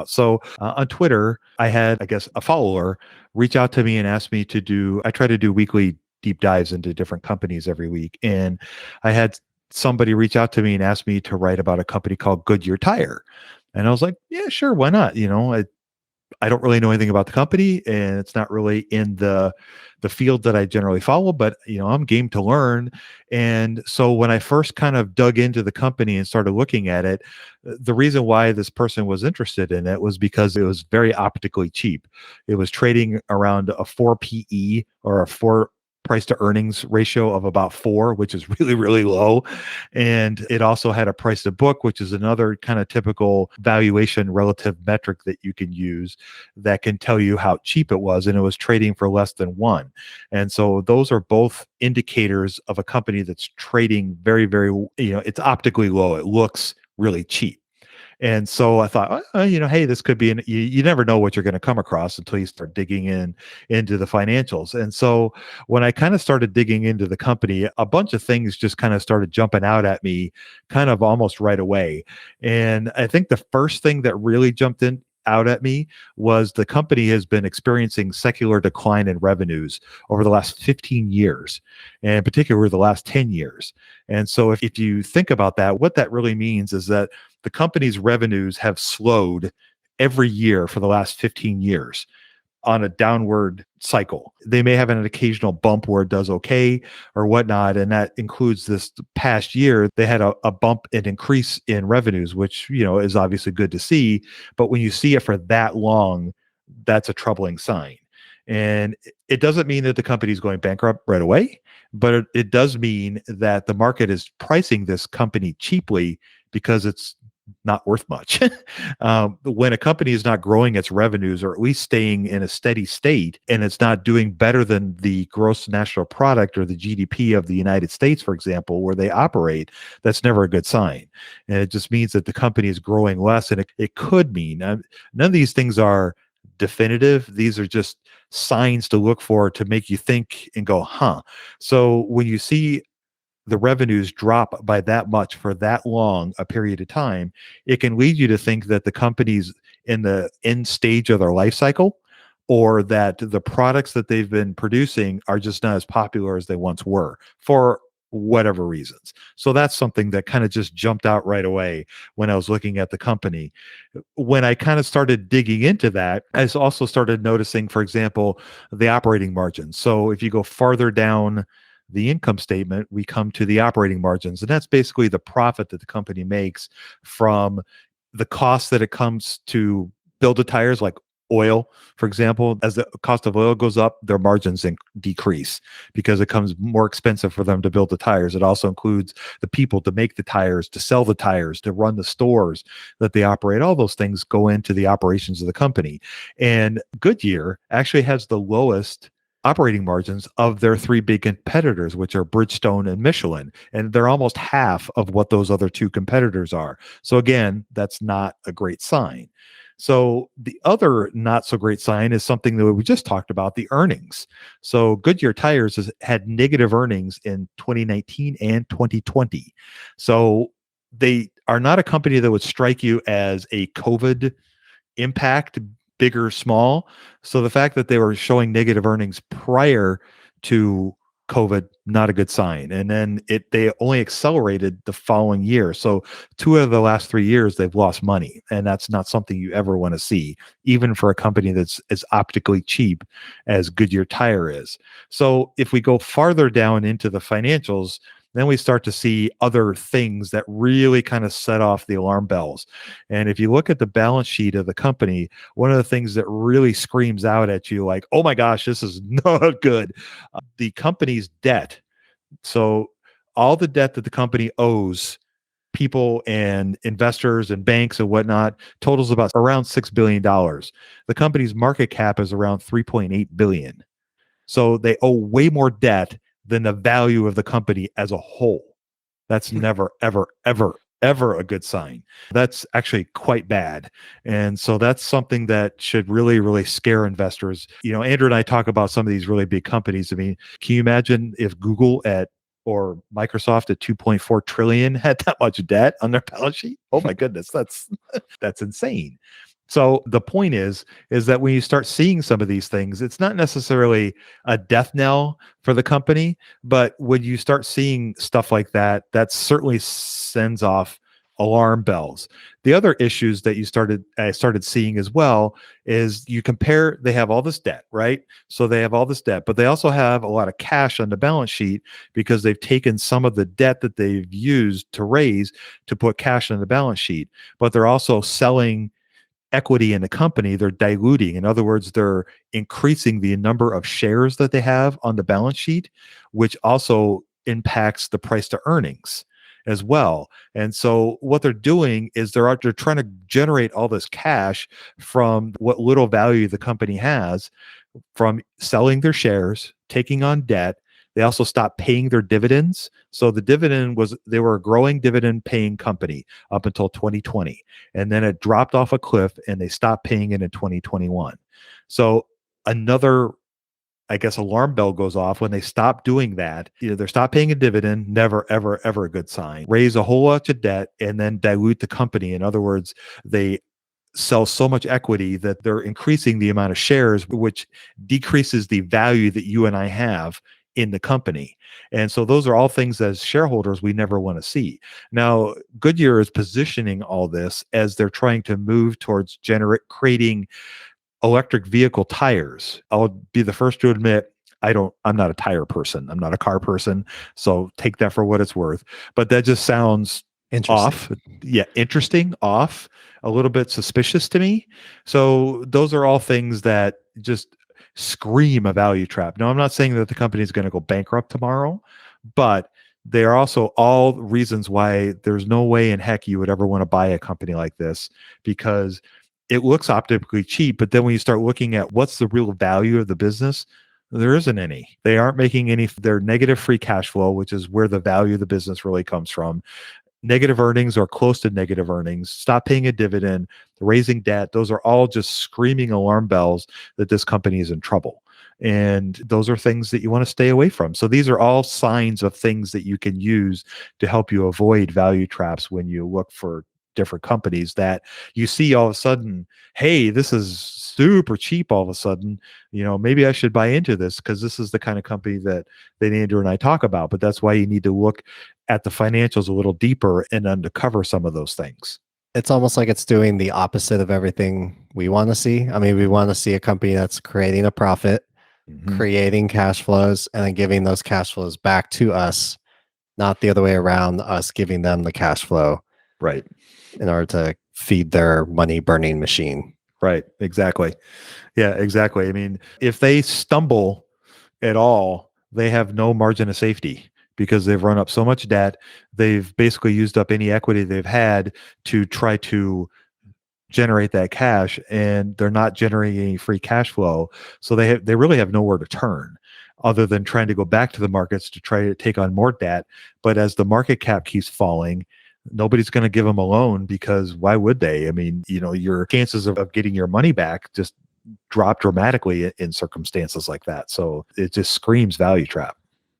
So on Twitter, I had, I guess, a follower reach out to me and ask me to do, I try to do weekly deep dives into different companies every week. And I had somebody reach out to me and ask me to write about a company called Goodyear Tire. And I was like, yeah, sure, why not? I don't really know anything about the company, and it's not really in the field that I generally follow, but I'm game to learn. And so when I first kind of dug into the company and started looking at it, the reason why this person was interested in it was because it was very optically cheap. It was trading around a 4 PE, or a 4 price to earnings ratio of about 4, which is really, really low. And it also had a price to book, which is another kind of typical valuation relative metric that you can use that can tell you how cheap it was. And it was trading for less than 1. And so those are both indicators of a company that's trading very, very, it's optically low. It looks really cheap. And so I thought, hey, this could be you never know what you're going to come across until you start digging into the financials. And so when I kind of started digging into the company, a bunch of things just kind of started jumping out at me kind of almost right away. And I think the first thing that really jumped in out at me was the company has been experiencing secular decline in revenues over the last 15 years, and in particular the last 10 years. And so if you think about that, what that really means is that the company's revenues have slowed every year for the last 15 years on a downward cycle. They may have an occasional bump where it does okay or whatnot. And that includes this past year. They had a bump and increase in revenues, which, is obviously good to see. But when you see it for that long, that's a troubling sign. And it doesn't mean that the company is going bankrupt right away, but it does mean that the market is pricing this company cheaply because it's not worth much. When a company is not growing its revenues, or at least staying in a steady state, and it's not doing better than the gross national product or the GDP of the United States, for example, where they operate, that's never a good sign. And it just means that the company is growing less. And it could mean, none of these things are definitive. These are just signs to look for to make you think and go, huh. So when you see the revenues drop by that much for that long a period of time, it can lead you to think that the company's in the end stage of their life cycle, or that the products that they've been producing are just not as popular as they once were for whatever reasons. So that's something that kind of just jumped out right away when I was looking at the company. When I kind of started digging into that, I also started noticing, for example, the operating margins. So if you go farther down the income statement, we come to the operating margins. And that's basically the profit that the company makes from the cost that it comes to build the tires, like oil, for example. As the cost of oil goes up, their margins decrease because it comes more expensive for them to build the tires. It also includes the people to make the tires, to sell the tires, to run the stores that they operate. All those things go into the operations of the company. And Goodyear actually has the lowest operating margins of their 3 big competitors, which are Bridgestone and Michelin. And they're almost half of what those other 2 competitors are. So again, that's not a great sign. So the other not so great sign is something that we just talked about, the earnings. So Goodyear Tires has had negative earnings in 2019 and 2020. So they are not a company that would strike you as a COVID impact, big or small. So the fact that they were showing negative earnings prior to COVID, not a good sign. And then they only accelerated the following year. So 2 of the last 3 years, they've lost money. And that's not something you ever want to see, even for a company that's as optically cheap as Goodyear Tire is. So if we go farther down into the financials, then we start to see other things that really kind of set off the alarm bells. And if you look at the balance sheet of the company, one of the things that really screams out at you like, oh my gosh, this is not good. The company's debt. So all the debt that the company owes people and investors and banks and whatnot totals about around $6 billion. The company's market cap is around 3.8 billion. So they owe way more debt than the value of the company as a whole. That's never, ever, ever, ever a good sign. That's actually quite bad. And so that's something that should really, really scare investors. Andrew and I talk about some of these really big companies. I mean, can you imagine if Google or Microsoft at 2.4 trillion had that much debt on their balance sheet? Oh my goodness, that's insane. So the point is that when you start seeing some of these things, it's not necessarily a death knell for the company, but when you start seeing stuff like that, that certainly sends off alarm bells. The other issues that I started seeing as well is you compare, they have all this debt, right? So they have all this debt, but they also have a lot of cash on the balance sheet because they've taken some of the debt that they've used to raise to put cash on the balance sheet, but they're also selling equity in the company. They're diluting. In other words, they're increasing the number of shares that they have on the balance sheet, which also impacts the price to earnings as well. And so what they're doing is they're trying to generate all this cash from what little value the company has from selling their shares, taking on debt. They also stopped paying their dividends. So the dividend was, they were a growing dividend paying company up until 2020. And then it dropped off a cliff and they stopped paying it in 2021. So another, I guess, alarm bell goes off when they stop doing that. They're stop paying a dividend, never, ever, ever a good sign. Raise a whole bunch of debt and then dilute the company. In other words, they sell so much equity that they're increasing the amount of shares, which decreases the value that you and I have in the company. And so those are all things as shareholders we never want to see. Now, Goodyear is positioning all this as they're trying to move towards creating electric vehicle tires. I'll be the first to admit I'm not a tire person. I'm not a car person. So take that for what it's worth. But that just sounds off. Yeah, interesting, off, a little bit suspicious to me. So those are all things that just scream a value trap. Now, I'm not saying that the company is going to go bankrupt tomorrow, but they are also all reasons why there's no way in heck you would ever want to buy a company like this, because it looks optically cheap, but then when you start looking at what's the real value of the business, there isn't any. They aren't making any. They're negative free cash flow, which is where the value of the business really comes from. Negative earnings or close to negative earnings. Stop paying a dividend, raising debt. Those are all just screaming alarm bells that this company is in trouble. And those are things that you want to stay away from. So these are all signs of things that you can use to help you avoid value traps when you look for different companies that you see all of a sudden, hey, this is super cheap all of a sudden, maybe I should buy into this because this is the kind of company that Andrew and I talk about. But that's why you need to look at the financials a little deeper and uncover some of those things. It's almost like it's doing the opposite of everything we want to see. I mean, we want to see a company that's creating a profit, creating cash flows, and then giving those cash flows back to us, not the other way around, us giving them the cash flow. Right. In order to feed their money burning machine. Right. Exactly. Yeah, exactly. I mean, if they stumble at all, they have no margin of safety because they've run up so much debt. They've basically used up any equity they've had to try to generate that cash, and they're not generating any free cash flow. So they really have nowhere to turn other than trying to go back to the markets to try to take on more debt. But as the market cap keeps falling, nobody's going to give them a loan because why would they? I mean, your chances of getting your money back just drop dramatically in circumstances like that. So it just screams value trap.